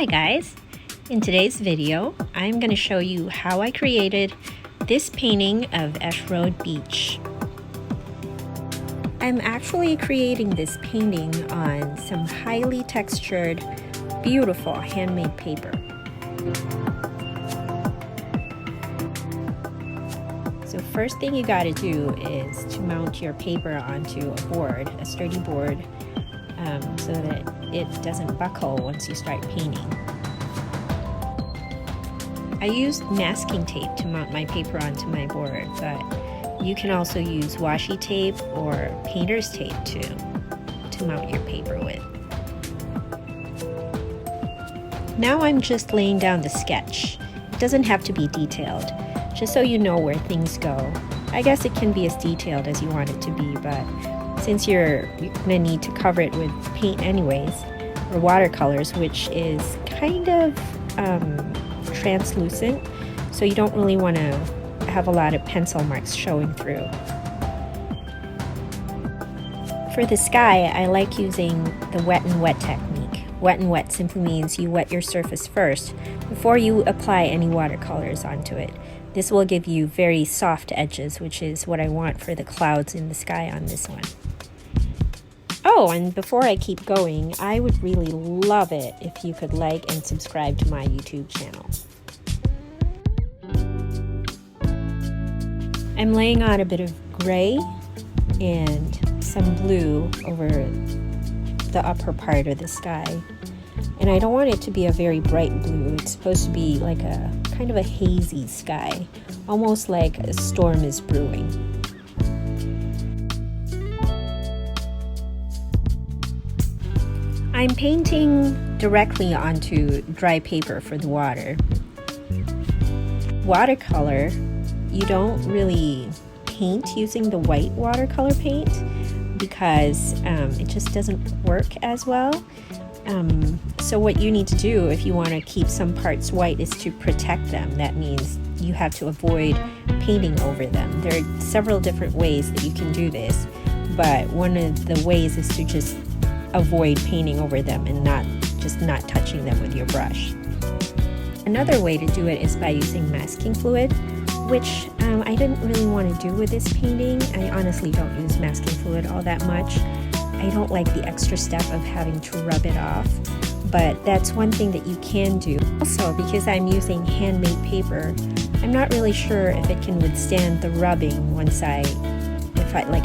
Hi guys! In today's video, I'm going to show you how I created this painting of Esch Road Beach. I'm actually creating this painting on some highly textured, beautiful handmade paper. So first thing you got to do is to mount your paper onto a board, a sturdy board, so that it doesn't buckle once you start painting. I used masking tape to mount my paper onto my board, but you can also use washi tape or painter's tape to mount your paper with. Now I'm just laying down the sketch. It doesn't have to be detailed, just so you know where things go. I guess it can be as detailed as you want it to be, but since you're gonna need to cover it with paint anyways, or watercolors, which is kind of translucent, so you don't really want to have a lot of pencil marks showing through. For the sky, I like using the wet and wet technique. Wet and wet simply means you wet your surface first before you apply any watercolors onto it. This will give you very soft edges, which is what I want for the clouds in the sky on this one. Oh, and before I keep going, I would really love it if you could like and subscribe to my YouTube channel. I'm laying on a bit of gray and some blue over the upper part of the sky. And I don't want it to be a very bright blue. It's supposed to be like a kind of a hazy sky, almost like a storm is brewing. I'm painting directly onto dry paper for the water. Watercolor, you don't really paint using the white watercolor paint because it just doesn't work as well. So what you need to do if you want to keep some parts white is to protect them. That means you have to avoid painting over them. There are several different ways that you can do this, but one of the ways is to just avoid painting over them and not touching them with your brush. Another way to do it is by using masking fluid, which I didn't really want to do with this painting. I honestly don't use masking fluid all that much. I don't like the extra step of having to rub it off, but that's one thing that you can do. Also, because I'm using handmade paper, I'm not really sure if it can withstand the rubbing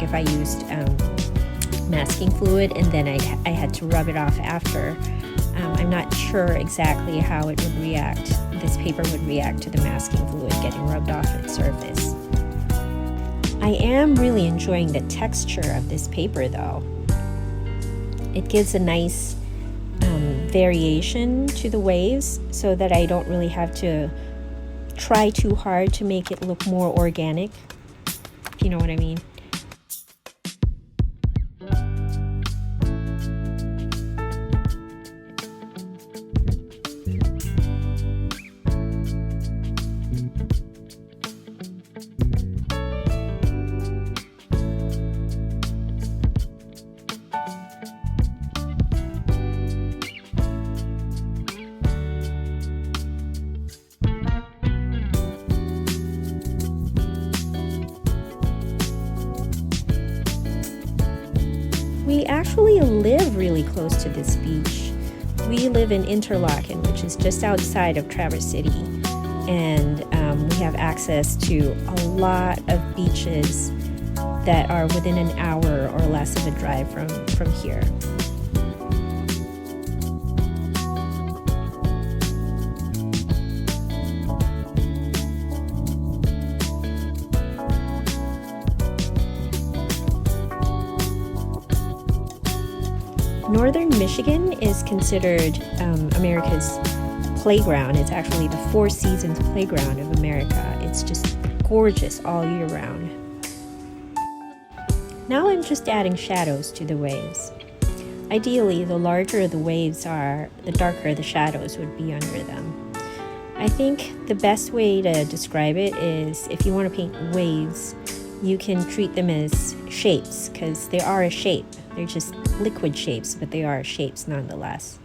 if I used masking fluid and then I had to rub it off after. I'm not sure exactly how it would react. This paper would react to the masking fluid getting rubbed off its surface. I am really enjoying the texture of this paper though. It gives a nice variation to the waves so that I don't really have to try too hard to make it look more organic, if you know what I mean. We actually live really close to this beach. We live in Interlaken, which is just outside of Traverse City, and we have access to a lot of beaches that are within an hour or less of a drive from here. Northern Michigan is considered America's playground. It's actually the Four Seasons playground of America. It's just gorgeous all year round. Now I'm just adding shadows to the waves. Ideally, the larger the waves are, the darker the shadows would be under them. I think the best way to describe it is if you want to paint waves, you can treat them as shapes because they are a shape. They're just liquid shapes, but they are shapes nonetheless.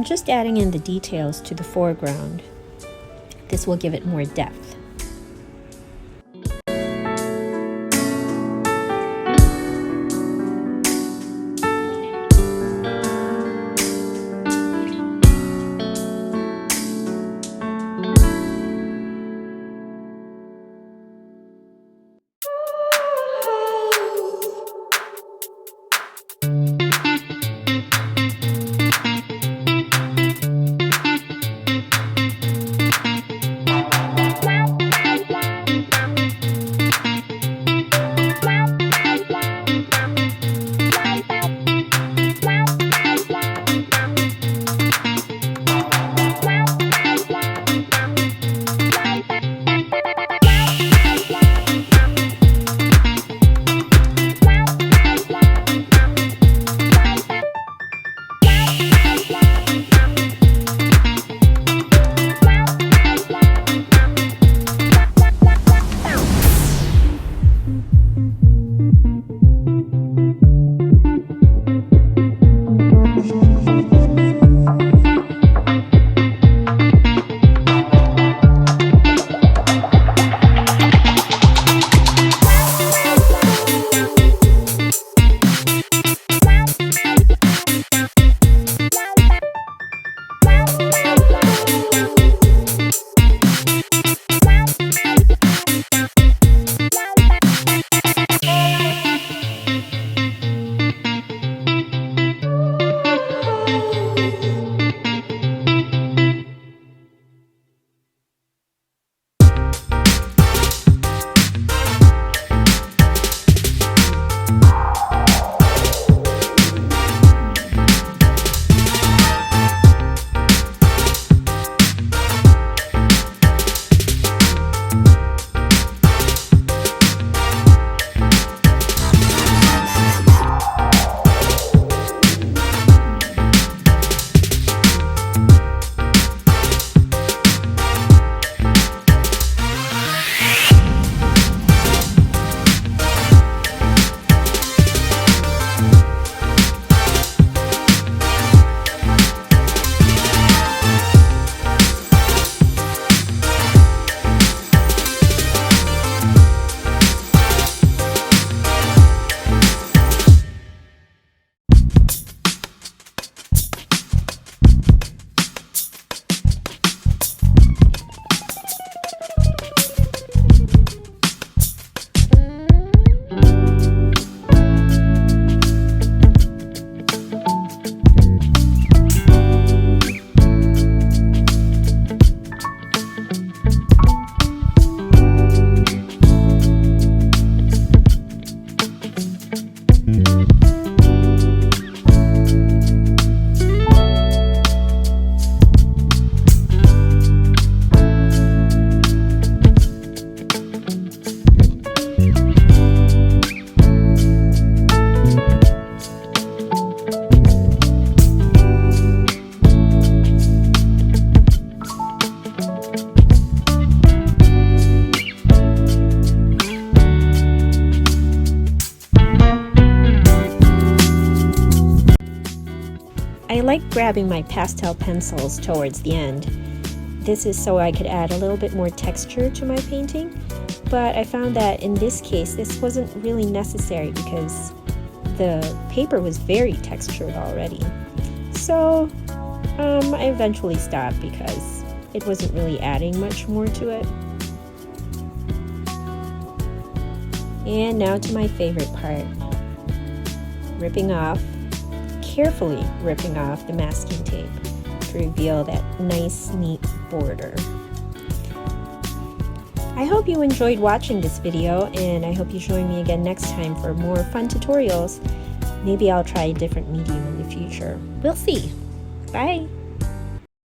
I'm just adding in the details to the foreground. This will give it more depth. I like grabbing my pastel pencils towards the end. This is so I could add a little bit more texture to my painting, but I found that in this case this wasn't really necessary because the paper was very textured already. So I eventually stopped because it wasn't really adding much more to it. And now to my favorite part, carefully ripping off the masking tape to reveal that nice, neat border. I hope you enjoyed watching this video, and I hope you join me again next time for more fun tutorials. Maybe I'll try a different medium in the future. We'll see. Bye!